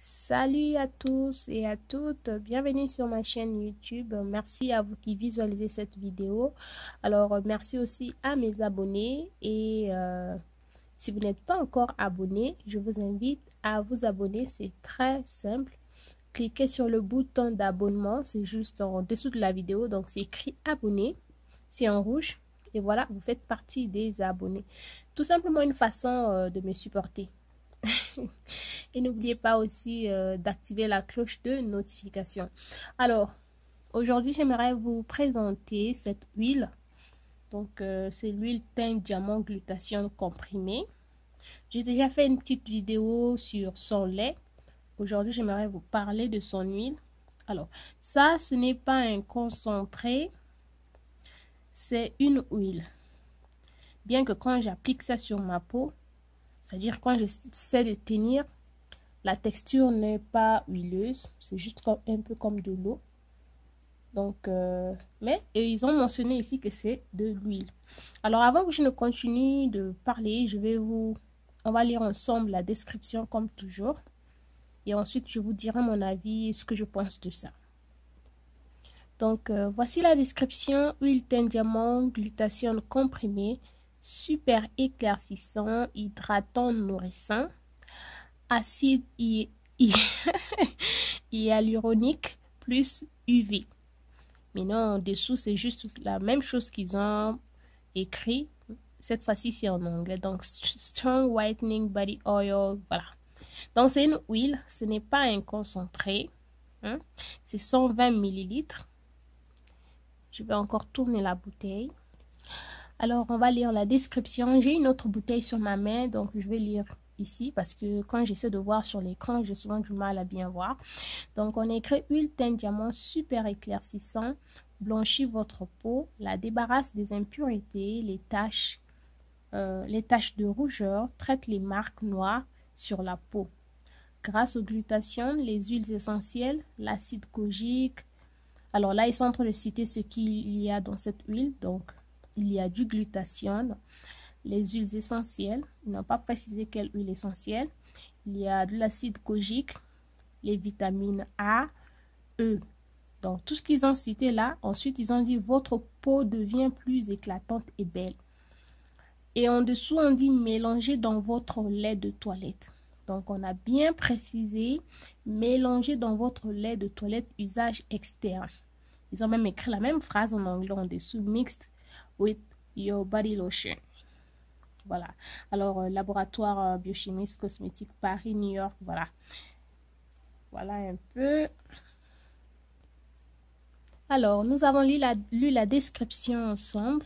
Salut à tous et à toutes, bienvenue sur ma chaîne YouTube. Merci à vous qui visualisez cette vidéo. Alors, merci aussi à mes abonnés et si vous n'êtes pas encore abonné, je vous invite à vous abonner. C'est très simple. Cliquez sur le bouton d'abonnement, c'est juste en dessous de la vidéo. Donc, c'est écrit abonné, c'est en rouge. Et voilà, vous faites partie des abonnés. Tout simplement une façon de me supporter. Et n'oubliez pas aussi d'activer la cloche de notification. Alors, aujourd'hui, j'aimerais vous présenter cette huile. Donc, c'est l'huile teint diamant glutathione comprimée. J'ai déjà fait une petite vidéo sur son lait. Aujourd'hui, j'aimerais vous parler de son huile. Alors, ça, ce n'est pas un concentré, c'est une huile. Bien que quand j'applique ça sur ma peau, c'est-à-dire quand j'essaie de tenir, la texture n'est pas huileuse, c'est juste un peu comme de l'eau. Donc, mais ils ont mentionné ici que c'est de l'huile. Alors, avant que je ne continue de parler, on va lire ensemble la description comme toujours. Et ensuite, je vous dirai mon avis et ce que je pense de ça. Donc, voici la description. Huile teint diamant glutathione comprimée, super éclaircissant, hydratant, nourrissant. Acide hyaluronique plus UV. Mais non, en dessous, c'est juste la même chose qu'ils ont écrit. Cette fois-ci, c'est en anglais. Donc, Strong Whitening Body Oil. Voilà. Donc, c'est une huile. Ce n'est pas un concentré. Hein? C'est 120 ml. Je vais encore tourner la bouteille. Alors, on va lire la description. J'ai une autre bouteille sur ma main. Donc, je vais lire ici parce que quand j'essaie de voir sur l'écran, j'ai souvent du mal à bien voir. Donc, on a écrit huile teint diamant super éclaircissant, blanchit votre peau, la débarrasse des impuretés, les taches de rougeur, traite les marques noires sur la peau. Grâce au glutathione, les huiles essentielles, l'acide kojique. Alors là, ils sont en train de citer ce qu'il y a dans cette huile. Donc, il y a du glutathione, les huiles essentielles, ils n'ont pas précisé quelle huile essentielle. Il y a de l'acide kojique, les vitamines A, E. Donc, tout ce qu'ils ont cité là, ensuite, ils ont dit votre peau devient plus éclatante et belle. Et en dessous, on dit mélanger dans votre lait de toilette. Donc, on a bien précisé mélanger dans votre lait de toilette usage externe. Ils ont même écrit la même phrase en anglais en dessous, mixed with your body lotion. Voilà. Alors, laboratoire biochimiste cosmétique Paris, New York, voilà. Voilà un peu. Alors, nous avons lu la description ensemble.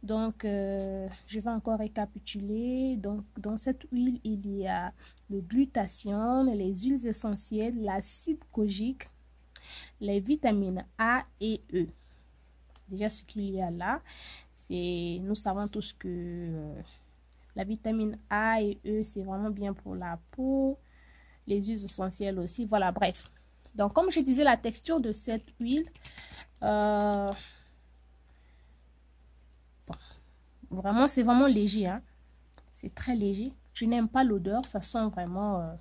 Donc, je vais encore récapituler. Donc, dans cette huile, il y a le glutathione, les huiles essentielles, l'acide kojique, les vitamines A et E. Déjà, ce qu'il y a là, c'est, nous savons tous que la vitamine A et E, c'est vraiment bien pour la peau. Les huiles essentielles aussi. Voilà, bref. Donc, comme je disais, la texture de cette huile, vraiment, c'est vraiment léger. Hein? C'est très léger. Je n'aime pas l'odeur. Ça sent vraiment...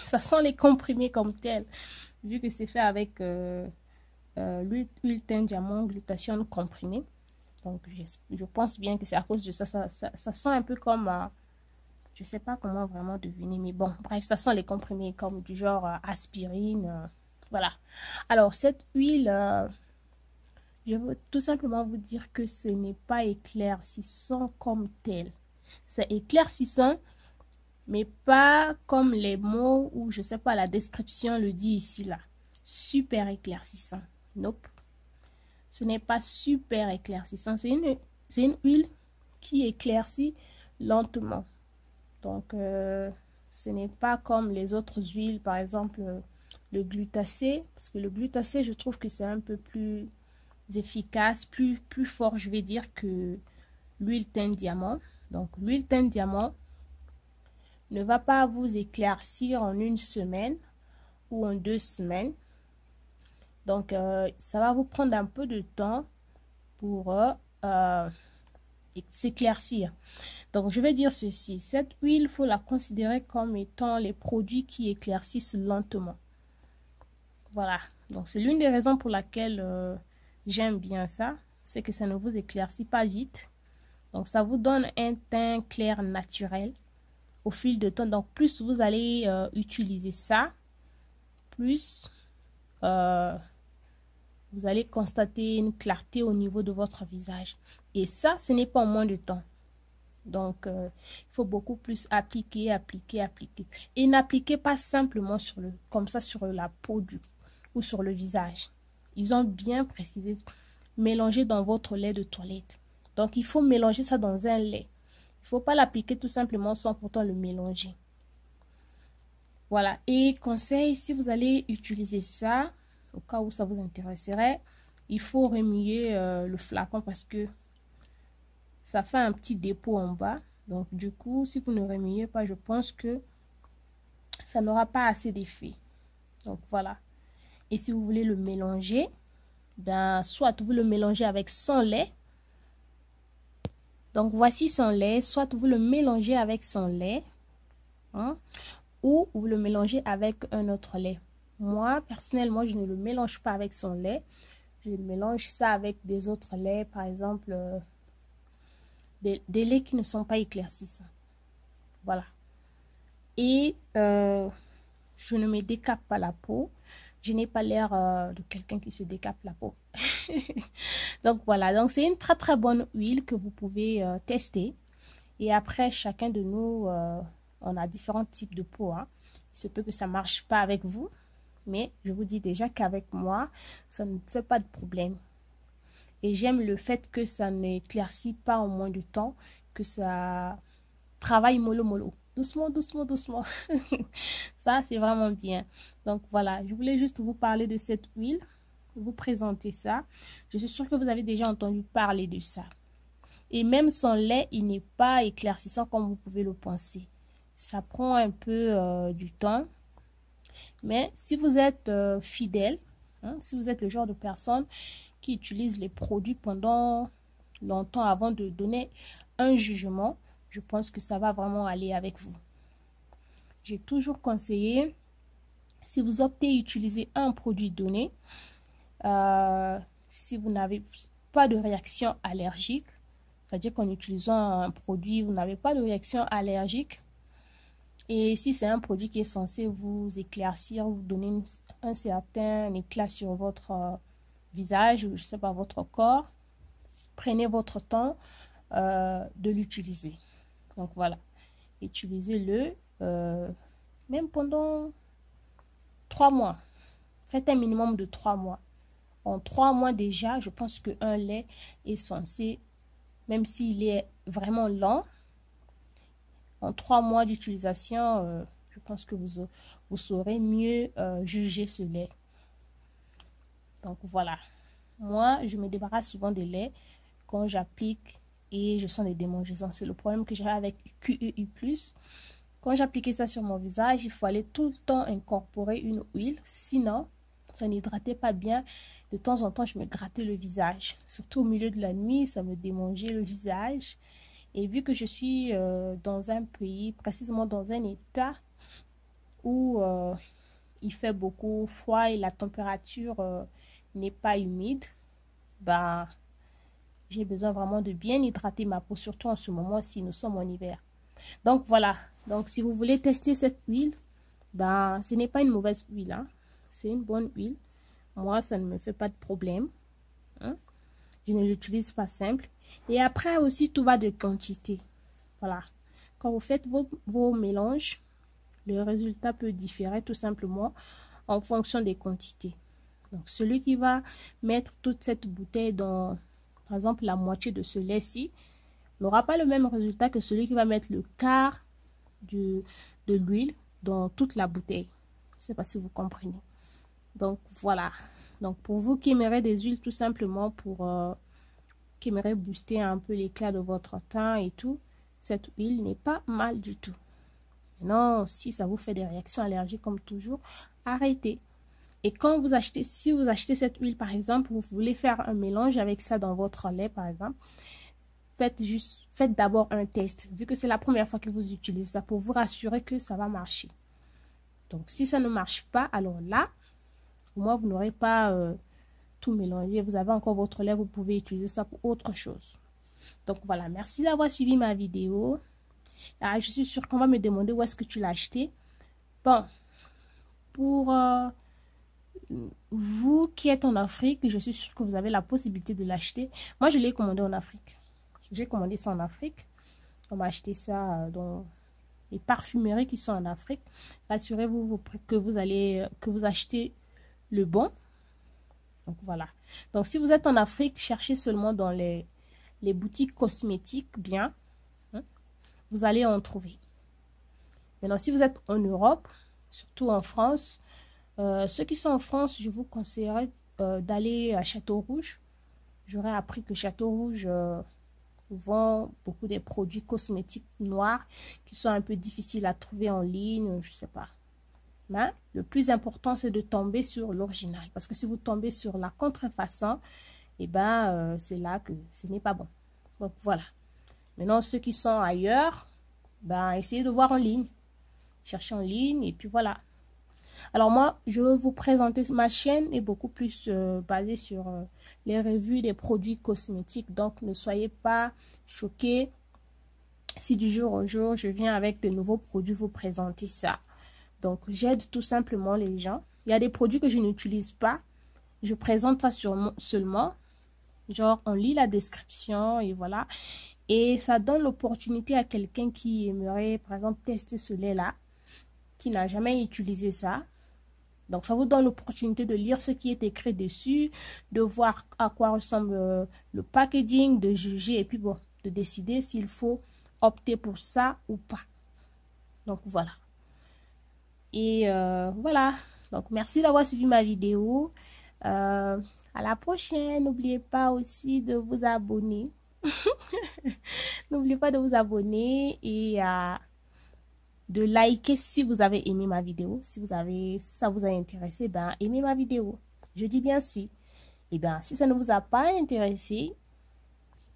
ça sent les comprimés comme tel. Vu que c'est fait avec l'huile teint diamant glutathione comprimée. Donc, je pense bien que c'est à cause de ça. Ça sent un peu comme... je sais pas comment vraiment deviner. Mais bon, bref, ça sent les comprimés comme du genre aspirine. Voilà. Alors, cette huile... je veux tout simplement vous dire que ce n'est pas éclaircissant comme tel. C'est éclaircissant, mais pas comme les mots ou je sais pas, la description le dit ici là. Super éclaircissant. Nope. Ce n'est pas super éclaircissant. C'est une huile qui éclaircit lentement. Donc, ce n'est pas comme les autres huiles, par exemple le glutacé. Parce que le glutacé, je trouve que c'est un peu plus efficace, plus fort, je vais dire, que l'huile teint diamant. Donc, l'huile teint diamant ne va pas vous éclaircir en une semaine ou en 2 semaines. Donc, ça va vous prendre un peu de temps pour s'éclaircir. Donc, je vais dire ceci. Cette huile, il faut la considérer comme étant les produits qui éclaircissent lentement. Voilà. Donc, c'est l'une des raisons pour laquelle j'aime bien ça. C'est que ça ne vous éclaircit pas vite. Donc, ça vous donne un teint clair naturel au fil de temps. Donc, plus vous allez utiliser ça, plus vous allez constater une clarté au niveau de votre visage. Et ça, ce n'est pas en moins de temps. Donc, il faut beaucoup plus appliquer, appliquer, appliquer. Et n'appliquez pas simplement comme ça sur la peau ou sur le visage. Ils ont bien précisé, mélanger dans votre lait de toilette. Donc, il faut mélanger ça dans un lait. Il ne faut pas l'appliquer tout simplement sans pourtant le mélanger. Voilà. Et conseil, si vous allez utiliser ça, au cas où ça vous intéresserait, il faut remuer le flacon parce que ça fait un petit dépôt en bas. Donc, du coup, si vous ne remuez pas, je pense que ça n'aura pas assez d'effet. Donc, voilà. Et si vous voulez le mélanger, ben, soit vous le mélangez avec son lait. Donc, voici son lait. Soit vous le mélangez avec son lait. Hein, ou vous le mélangez avec un autre lait. Moi, personnellement, je ne le mélange pas avec son lait. Je mélange ça avec des autres laits, par exemple, des laits qui ne sont pas éclaircissants. Voilà. Et je ne me décape pas la peau. Je n'ai pas l'air de quelqu'un qui se décape la peau. Donc, voilà. Donc, c'est une très, très bonne huile que vous pouvez tester. Et après, chacun de nous, on a différents types de peau. Hein. Il se peut que ça ne marche pas avec vous. Mais je vous dis déjà qu'avec moi, ça ne fait pas de problème. Et j'aime le fait que ça n'éclaircit pas en moins de temps, que ça travaille mollo mollo. Doucement, doucement, doucement. Ça, c'est vraiment bien. Donc, voilà, je voulais juste vous parler de cette huile, vous présenter ça. Je suis sûre que vous avez déjà entendu parler de ça. Et même son lait, il n'est pas éclaircissant comme vous pouvez le penser. Ça prend un peu du temps. Mais si vous êtes fidèle, hein, si vous êtes le genre de personne qui utilise les produits pendant longtemps avant de donner un jugement, je pense que ça va vraiment aller avec vous. J'ai toujours conseillé, si vous optez à utiliser un produit donné, si vous n'avez pas de réaction allergique, c'est-à-dire qu'en utilisant un produit, vous n'avez pas de réaction allergique, et si c'est un produit qui est censé vous éclaircir, vous donner un certain éclat sur votre visage, ou je sais pas, votre corps, prenez votre temps de l'utiliser. Donc voilà, utilisez-le même pendant 3 mois. Faites un minimum de 3 mois. En 3 mois déjà, je pense qu'un lait est censé, même s'il est vraiment lent, en 3 mois d'utilisation, je pense que vous saurez mieux juger ce lait. Donc voilà. Moi, je me débarrasse souvent des laits quand j'applique et je sens des démangeaisons. C'est le problème que j'ai avec QEI+. Quand j'appliquais ça sur mon visage, il fallait tout le temps incorporer une huile. Sinon, ça n'hydratait pas bien. De temps en temps, je me grattais le visage. Surtout au milieu de la nuit, ça me démangeait le visage. Et vu que je suis dans un pays, précisément dans un état où il fait beaucoup froid et la température n'est pas humide, bah, j'ai besoin vraiment de bien hydrater ma peau, surtout en ce moment si nous sommes en hiver. Donc voilà, donc si vous voulez tester cette huile, bah, ce n'est pas une mauvaise huile, hein. C'est une bonne huile. Moi, ça ne me fait pas de problème. Hein. Je ne l'utilise pas simple. Et après aussi, tout va de quantité. Voilà. Quand vous faites vos mélanges, le résultat peut différer tout simplement en fonction des quantités. Donc, celui qui va mettre toute cette bouteille dans, par exemple, la moitié de ce lait-ci, n'aura pas le même résultat que celui qui va mettre le quart de l'huile dans toute la bouteille. Je ne sais pas si vous comprenez. Donc, voilà. Donc, pour vous qui aimeriez des huiles tout simplement pour... qui aimerait booster un peu l'éclat de votre teint et tout, cette huile n'est pas mal du tout. Non, si ça vous fait des réactions allergiques comme toujours, arrêtez. Et quand vous achetez, si vous achetez cette huile par exemple, vous voulez faire un mélange avec ça dans votre lait par exemple, faites d'abord un test, vu que c'est la première fois que vous utilisez ça, pour vous rassurer que ça va marcher. Donc, si ça ne marche pas, alors là, au moins, vous n'aurez pas tout mélangé. Vous avez encore votre lait, vous pouvez utiliser ça pour autre chose. Donc, voilà. Merci d'avoir suivi ma vidéo. Alors, je suis sûre qu'on va me demander où est-ce que tu l'as acheté. Bon, pour vous qui êtes en Afrique, je suis sûre que vous avez la possibilité de l'acheter. Moi, je l'ai commandé en Afrique. J'ai commandé ça en Afrique. On m'a acheté ça dans les parfumeries qui sont en Afrique. Rassurez-vous que vous achetez le bon. Donc, voilà. Donc, si vous êtes en Afrique, cherchez seulement dans les boutiques cosmétiques bien. Hein, vous allez en trouver. Maintenant, si vous êtes en Europe, surtout en France, ceux qui sont en France, je vous conseillerais d'aller à Château-Rouge. J'aurais appris que Château-Rouge vend beaucoup des produits cosmétiques noirs qui sont un peu difficiles à trouver en ligne, je sais pas. Mais le plus important, c'est de tomber sur l'original. Parce que si vous tombez sur la contrefaçon, eh ben, c'est là que ce n'est pas bon. Donc, voilà. Maintenant, ceux qui sont ailleurs, ben, essayez de voir en ligne. Cherchez en ligne et puis voilà. Alors moi, je vais vous présenter, ma chaîne est beaucoup plus basée sur les revues des produits cosmétiques. Donc, ne soyez pas choqués si du jour au jour, je viens avec de nouveaux produits vous présenter ça. Donc, j'aide tout simplement les gens. Il y a des produits que je n'utilise pas. Je présente ça seulement. Genre, on lit la description et voilà. Et ça donne l'opportunité à quelqu'un qui aimerait, par exemple, tester ce lait-là, qui n'a jamais utilisé ça. Donc, ça vous donne l'opportunité de lire ce qui est écrit dessus, de voir à quoi ressemble le packaging, de juger et puis bon, de décider s'il faut opter pour ça ou pas. Donc, voilà. Et voilà. Donc, merci d'avoir suivi ma vidéo. À la prochaine. N'oubliez pas aussi de vous abonner. N'oubliez pas de vous abonner et de liker si vous avez aimé ma vidéo. Si ça vous a intéressé, ben aimez ma vidéo. Je dis bien si. Et bien, si ça ne vous a pas intéressé,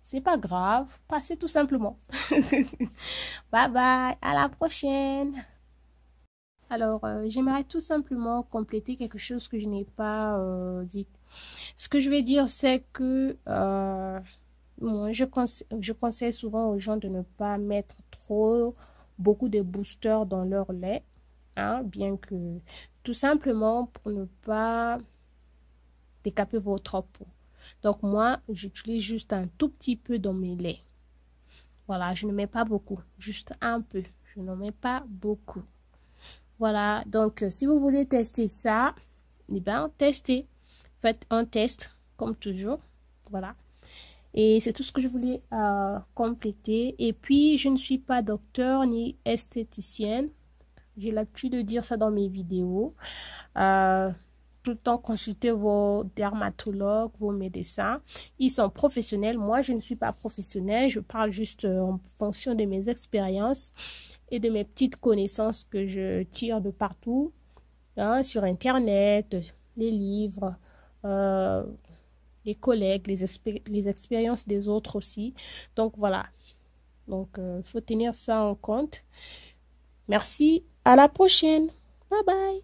c'est pas grave. Passez tout simplement. Bye bye. À la prochaine. Alors, j'aimerais tout simplement compléter quelque chose que je n'ai pas dit. Ce que je vais dire, c'est que moi, je conseille souvent aux gens de ne pas mettre beaucoup de boosters dans leur lait, hein, bien que tout simplement pour ne pas décaper votre peau. Donc moi, j'utilise juste un tout petit peu dans mes laits. Voilà, je ne mets pas beaucoup, juste un peu. Je n'en mets pas beaucoup. Voilà, donc si vous voulez tester ça, eh bien, testez. Faites un test, comme toujours. Voilà. Et c'est tout ce que je voulais compléter. Et puis, je ne suis pas docteur ni esthéticienne. J'ai l'habitude de dire ça dans mes vidéos. Tout le temps, consultez vos dermatologues, vos médecins. Ils sont professionnels. Moi, je ne suis pas professionnelle. Je parle juste en fonction de mes expériences et de mes petites connaissances que je tire de partout, hein, sur Internet, les livres, les collègues, les expériences des autres aussi. Donc, voilà. Donc, il faut tenir ça en compte. Merci. À la prochaine. Bye bye.